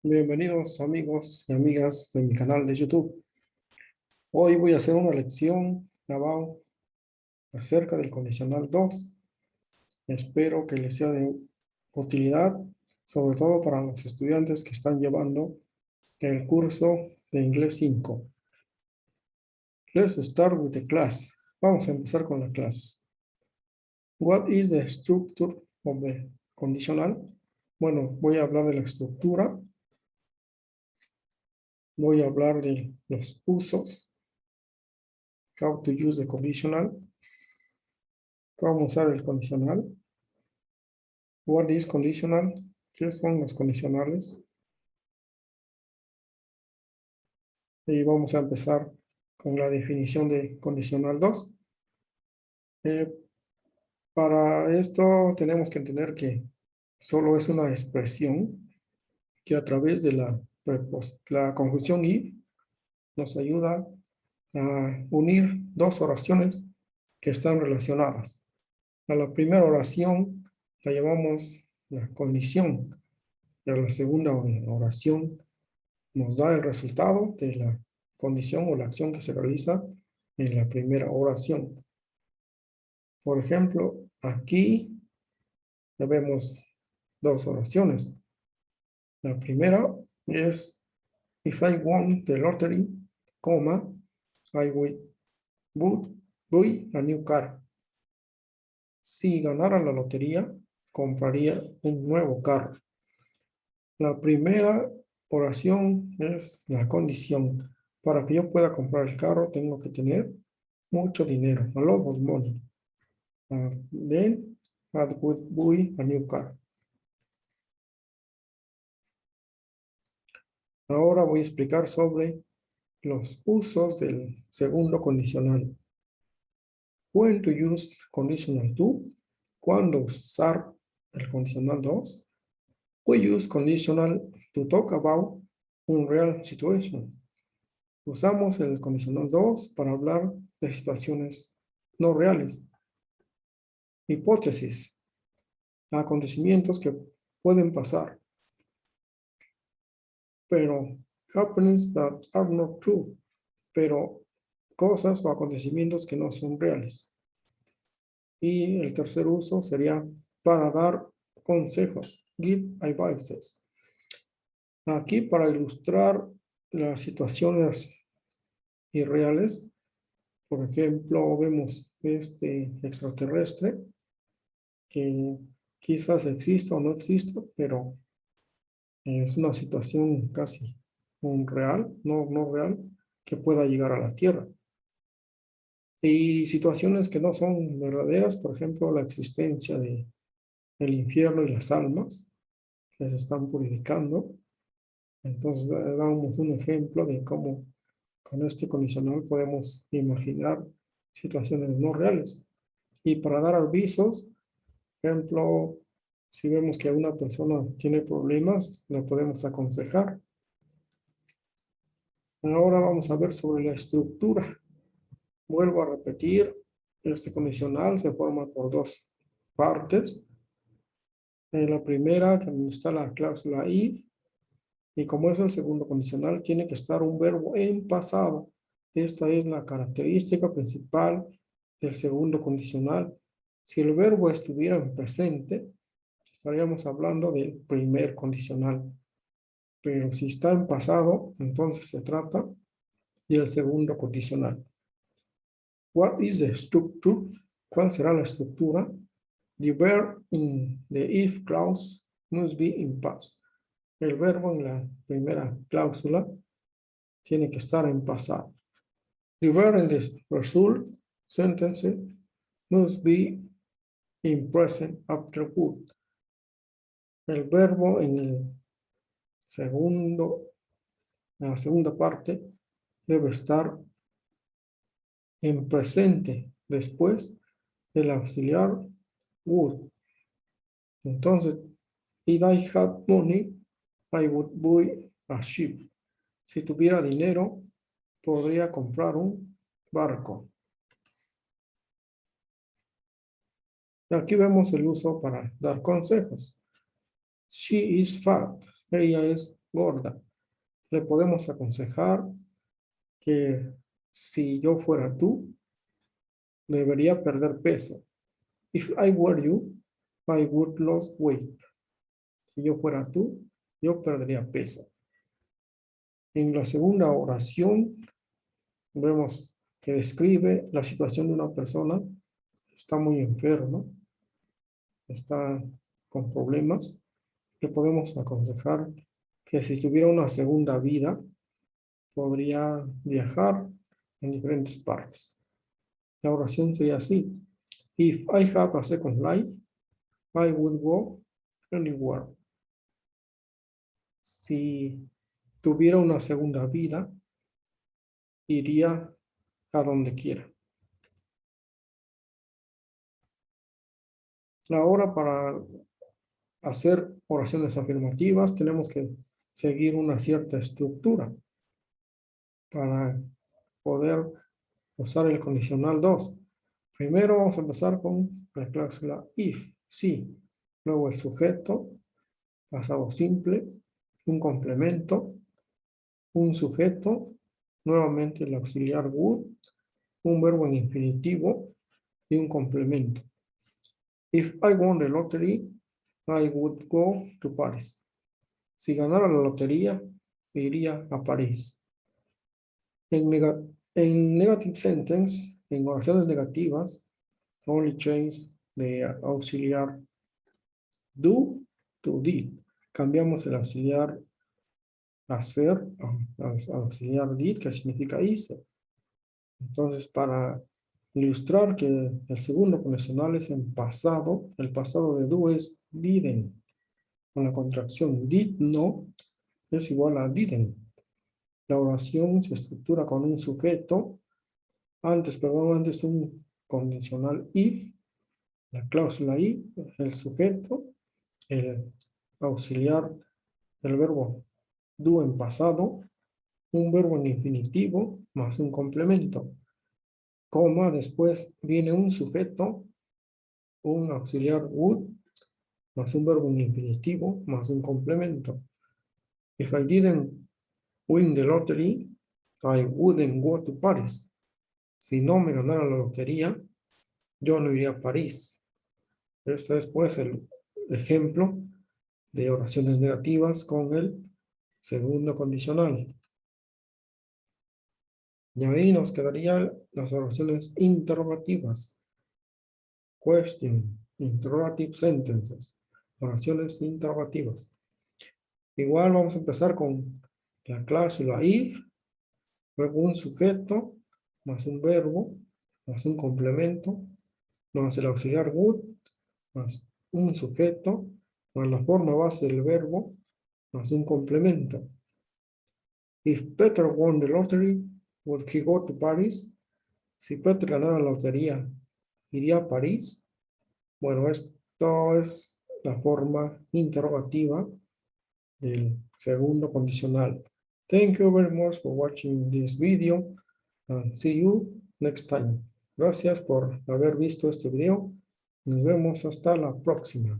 Bienvenidos amigos y amigas de mi canal de YouTube. Hoy voy a hacer una lección acerca del condicional 2. Espero que les sea de utilidad, sobre todo para los estudiantes que están llevando el curso de inglés 5. Let's start with the class. Vamos a empezar con la clase. What is the structure of the conditional? Bueno, voy a hablar de la estructura. Voy a hablar de los usos. How to use the conditional. Cómo usar el condicional. What is conditional? ¿Qué son los condicionales? Y vamos a empezar con la definición de condicional 2. Para esto tenemos que entender que solo es una expresión que a través de la conjunción y nos ayuda a unir dos oraciones que están relacionadas. A la primera oración la llamamos la condición y a la segunda oración nos da el resultado de la condición o la acción que se realiza en la primera oración. Por ejemplo, aquí vemos dos oraciones. La primera es if I won the lottery, I would buy a new car. Si ganara la lotería, compraría un nuevo carro. La primera oración es la condición. Para que yo pueda comprar el carro, tengo que tener mucho dinero, a lot of money. Then I would buy a new car. Ahora voy a explicar sobre los usos del segundo condicional. When to use conditional 2. ¿Cuándo usar el condicional 2? We use conditional to talk about unreal situation. Usamos el condicional 2 para hablar de situaciones no reales. Hipótesis. Acontecimientos que pueden pasar. Pero happenings that are not true. Pero cosas o acontecimientos que no son reales. Y el tercer uso sería para dar consejos. Give advices. Aquí para ilustrar las situaciones irreales. Por ejemplo, vemos este extraterrestre que quizás exista o no exista, pero es una situación casi real, no real, que pueda llegar a la Tierra. Y situaciones que no son verdaderas, por ejemplo, la existencia del infierno y las almas que se están purificando. Entonces, damos un ejemplo de cómo con este condicional podemos imaginar situaciones no reales. Y para dar avisos, por ejemplo, si vemos que una persona tiene problemas, le podemos aconsejar. Ahora vamos a ver sobre la estructura. Vuelvo a repetir, este condicional se forma por dos partes. En la primera está la cláusula if, y como es el segundo condicional, tiene que estar un verbo en pasado. Esta es la característica principal del segundo condicional. Si el verbo estuviera en presente, estaríamos hablando del primer condicional. Pero si está en pasado, entonces se trata del segundo condicional. What is the structure? ¿Cuál será la estructura? The verb in the if clause must be in past. El verbo en la primera cláusula tiene que estar en pasado. The verb in the result sentence must be in present after would. El verbo en la segunda parte debe estar en presente después del auxiliar would. Entonces, if I had money, I would buy a ship. Si tuviera dinero, podría comprar un barco. Y aquí vemos el uso para dar consejos. She is fat. Ella es gorda. Le podemos aconsejar que si yo fuera tú, debería perder peso. If I were you, I would lose weight. Si yo fuera tú, yo perdería peso. En la segunda oración, vemos que describe la situación de una persona que está muy enferma, está con problemas. Le podemos aconsejar que si tuviera una segunda vida, podría viajar en diferentes partes. La oración sería así. If I had a second life, I would go anywhere. Si tuviera una segunda vida, iría a donde quiera. Ahora, para hacer oraciones afirmativas, tenemos que seguir una cierta estructura para poder usar el condicional 2. Primero vamos a empezar con la cláusula if, sí. Luego el sujeto, pasado simple, un complemento, un sujeto, nuevamente el auxiliar would, un verbo en infinitivo y un complemento. If I won the lottery, I would go to Paris. Si ganara la lotería, iría a París. En negative sentence, en oraciones negativas, only change the auxiliar do to did. Cambiamos el auxiliar hacer al auxiliar did, que significa hice. Entonces, para ilustrar que el segundo condicional es en pasado, el pasado de do es didn't. Con la contracción did no es igual a didn't. La oración se estructura con un sujeto, antes un condicional if, la cláusula if, el sujeto, el auxiliar del verbo do en pasado, un verbo en infinitivo más un complemento, coma, después viene un sujeto, un auxiliar would, más un verbo en infinitivo más un complemento. If I didn't win the lottery, I wouldn't go to Paris. Si no me ganara la lotería, yo no iría a París. Este es pues el ejemplo de oraciones negativas con el segundo condicional. Y ahí nos quedarían las oraciones interrogativas. Question, interrogative sentences. Oraciones interrogativas. Igual vamos a empezar con la cláusula if, luego un sujeto, más un verbo, más un complemento, más el auxiliar would, más un sujeto, más la forma base del verbo, más un complemento. If Peter won the lottery, would he go to Paris? Si Peter ganara la lotería, ¿iría a París? Bueno, esto es la forma interrogativa del segundo condicional. Thank you very much for watching this video and see you next time. Gracias por haber visto este video. Nos vemos hasta la próxima.